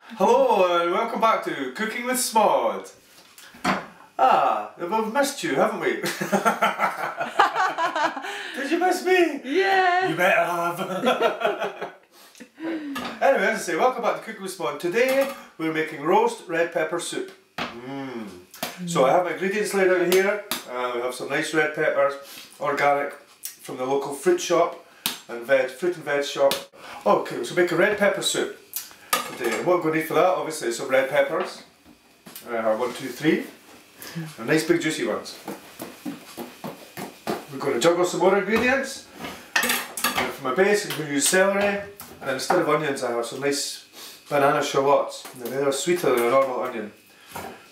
Hello and welcome back to Cooking with Smod. We've missed you, haven't we? Did you miss me? Yeah. You better have. Anyway, as I say, welcome back to Cooking with Smod. Today we're making roast red pepper soup. So I have my ingredients laid out here. We have some nice red peppers, organic, from the local fruit shop and fruit and veg shop. Okay, so make a red pepper soup. Today. And what we're going to need for that, obviously, is some red peppers. 1, 2, 3. And nice big juicy ones. We're going to juggle some more ingredients. And for my base, I'm going to use celery. And then instead of onions, I have some nice banana shallots. They're sweeter than a normal onion.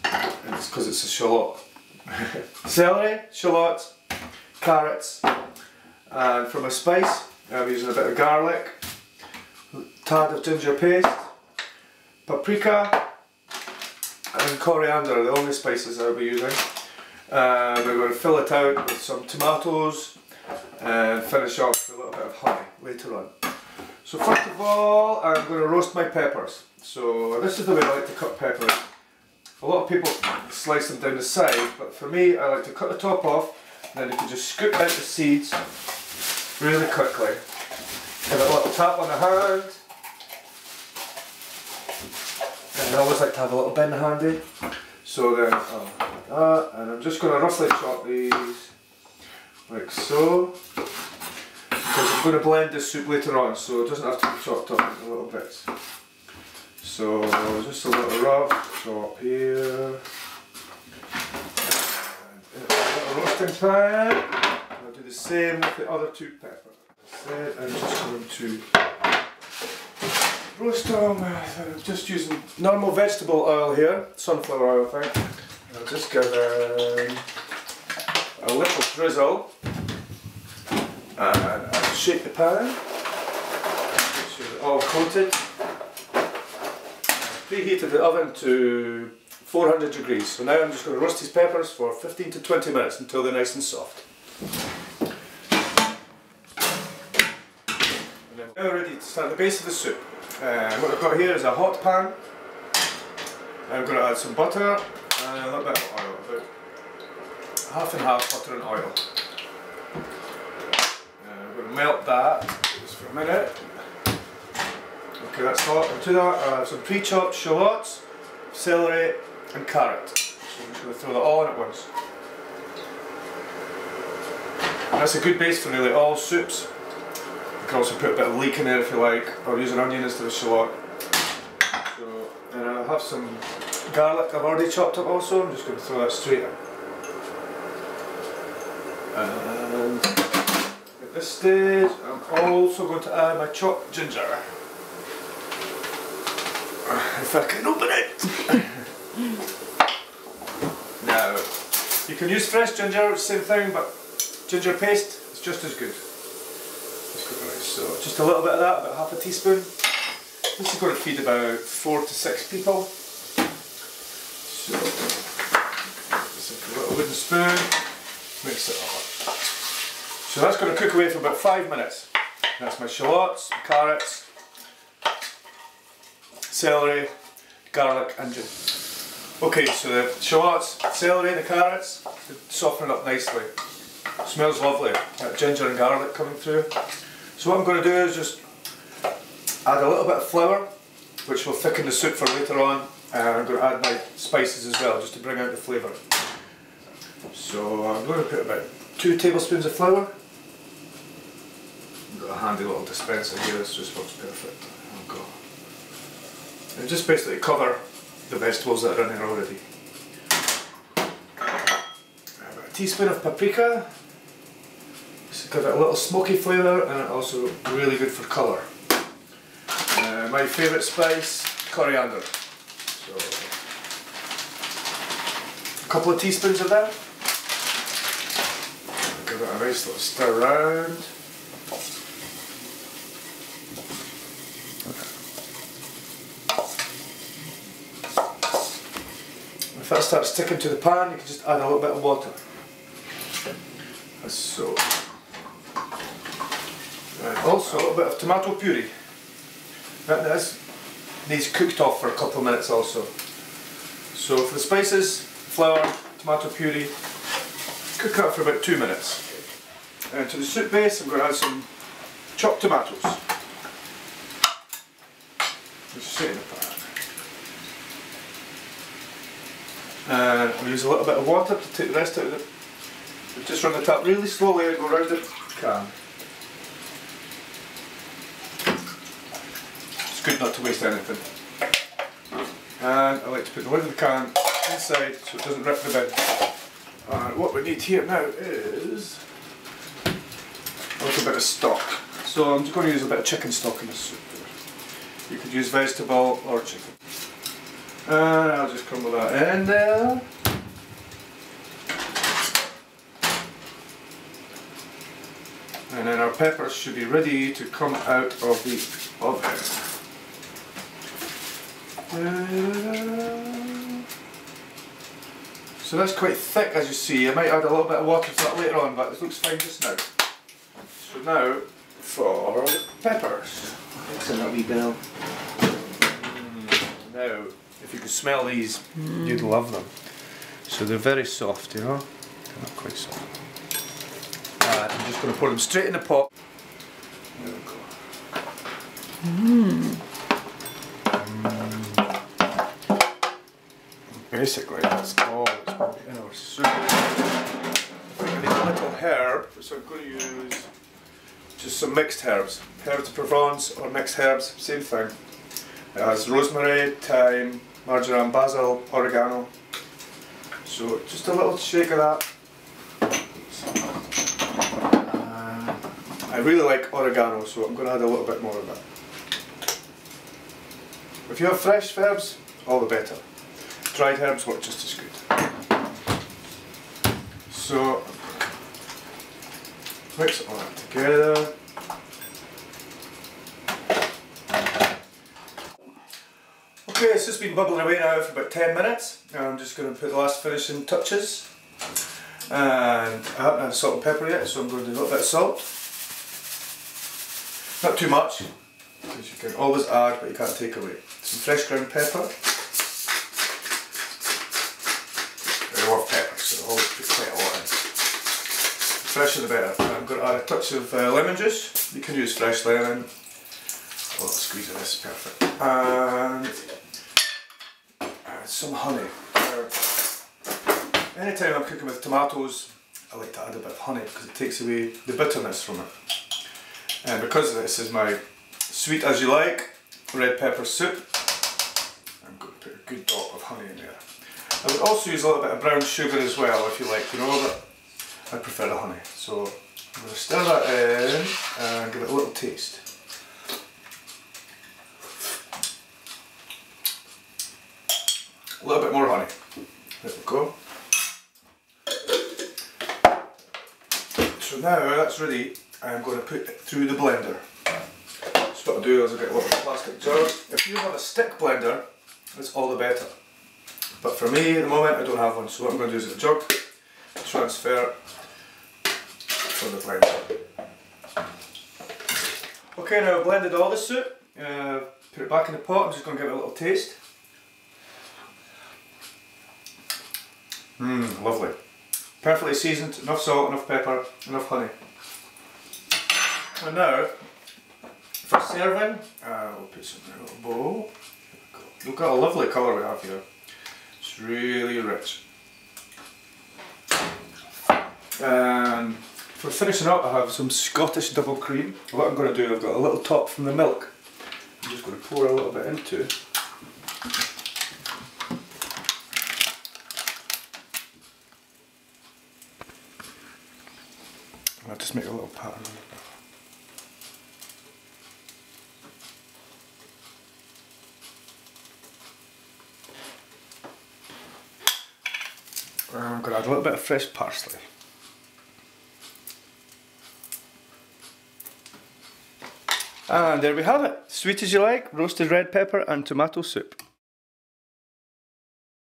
And it's because it's a shallot. Celery, shallots, carrots. And for my spice, I'm using a bit of garlic, a tad of ginger paste, paprika and coriander are the only spices I'll be using. We're going to fill it out with some tomatoes and finish off with a little bit of honey later on. So first of all, I'm going to roast my peppers. So this is the way I like to cut peppers. A lot of people slice them down the side, but for me I like to cut the top off and then you can just scoop out the seeds really quickly. Give it a little tap on the hand. And I always like to have a little bin handy. So then, like that, and I'm just going to roughly chop these like so. Because I'm going to blend this soup later on, so it doesn't have to be chopped up into little bits. So just a little rough chop here. And in a little roasting pan. I'll do the same with the other 2 peppers. I'm just going to roast them. I'm just using normal vegetable oil here, sunflower oil I think. I'll just give them a little drizzle and I'll shake the pan, make sure they're all coated. I've preheated the oven to 400 degrees, so now I'm just going to roast these peppers for 15 to 20 minutes until they're nice and soft. And then we're ready to start the base of the soup. What I've got here is a hot pan. I'm going to add some butter and a little bit of oil, about half and half butter and oil. I'm going to melt that just for a minute. Okay, that's hot. And to that I have some pre-chopped shallots, celery and carrot. So I'm just going to throw that all in at once. And that's a good base for nearly all soups. You can also put a bit of leek in there if you like, or use an onion instead of shallot. So, and I have some garlic I've already chopped up also, I'm just going to throw that straight in. And at this stage I'm also going to add my chopped ginger. If I can open it! Now, you can use fresh ginger, same thing, but ginger paste is just as good. So just a little bit of that, about half a teaspoon. This is going to feed about 4 to 6 people. So just like a little wooden spoon, mix it all up. So that's going to cook away for about 5 minutes. That's my shallots, carrots, celery, garlic and ginger. Okay, so the shallots, celery and the carrots, soften it up nicely. Smells lovely, that ginger and garlic coming through. So what I'm going to do is just add a little bit of flour, which will thicken the soup for later on, and I'm going to add my spices as well, just to bring out the flavour. So I'm going to put about 2 tablespoons of flour. I've got a handy little dispenser here, this just works perfect. Oh God. And just basically cover the vegetables that are in there already. About a teaspoon of paprika. Just give it a little smoky flavour and also really good for colour. My favourite spice, coriander. So a couple of teaspoons of that. Give it a nice little stir around. If that starts sticking to the pan, you can just add a little bit of water. As so. And also a little bit of tomato puree. This needs cooked off for a couple of minutes also. So for the spices, flour, tomato puree, cook it up for about 2 minutes. And to the soup base I'm going to add some chopped tomatoes. Just sit in the pan. And I'll use a little bit of water to take the rest out of it. Just run the tap really slowly and go around the can. It's good not to waste anything. And I like to put the lid of the can inside so it doesn't rip the bin. And what we need here now is a little bit of stock. So I'm just going to use a bit of chicken stock in this soup. You could use vegetable or chicken. And I'll just crumble that in there. And then our peppers should be ready to come out of the oven. So that's quite thick, as you see. I might add a little bit of water to that later on, but it looks fine just now. So now for the peppers. Mix in a wee bell. Now, if you could smell these, you'd love them. So they're very soft, you know? They're not quite soft. I'm just going to pour them straight in the pot. There we go. Basically, that's all that's going to be in our soup. I think I need a little herb, so I'm going to use just some mixed herbs. Herbs de Provence or mixed herbs, same thing. It has rosemary, thyme, marjoram, basil, oregano. So just a little shake of that. I really like oregano, so I'm going to add a little bit more of that. If you have fresh herbs, all the better. Dried herbs work just as good. So mix all that together. Okay, it's just been bubbling away now for about 10 minutes. I'm just going to put the last finishing touches. And I haven't had salt and pepper yet, so I'm going to do a little bit of salt. Not too much, because you can always add but you can't take away. Some fresh ground pepper. I love pepper, so I always put quite a lot in. The fresher the better. I'm going to add a touch of lemon juice. You can use fresh lemon. A little squeeze of this is perfect. And some honey. Anytime I'm cooking with tomatoes, I like to add a bit of honey because it takes away the bitterness from it. And because this is my sweet as you like red pepper soup, I'm going to put a good dot of honey in there. I would also use a little bit of brown sugar as well if you like, you know, but I prefer the honey. So I'm going to stir that in and give it a little taste. A little bit more honey. There we go. So now that's ready. I'm going to put it through the blender. So what I'll do is I'll get a little plastic jar. If you have a stick blender, that's all the better. But for me at the moment I don't have one, so what I'm going to do is get a jug, transfer for the blender. Okay, now I've blended all the soup, put it back in the pot. I'm just going to give it a little taste. Lovely. Perfectly seasoned, enough salt, enough pepper, enough honey. And now, for serving, we'll put some in a little bowl. Look at a lovely colour we have here. It's really rich. And for finishing up, I have some Scottish double cream. What I'm going to do, I've got a little top from the milk. I'm just going to pour a little bit into. I'll just make a little pattern. I'm going to add a little bit of fresh parsley. And there we have it. Sweet as you like, roasted red pepper and tomato soup.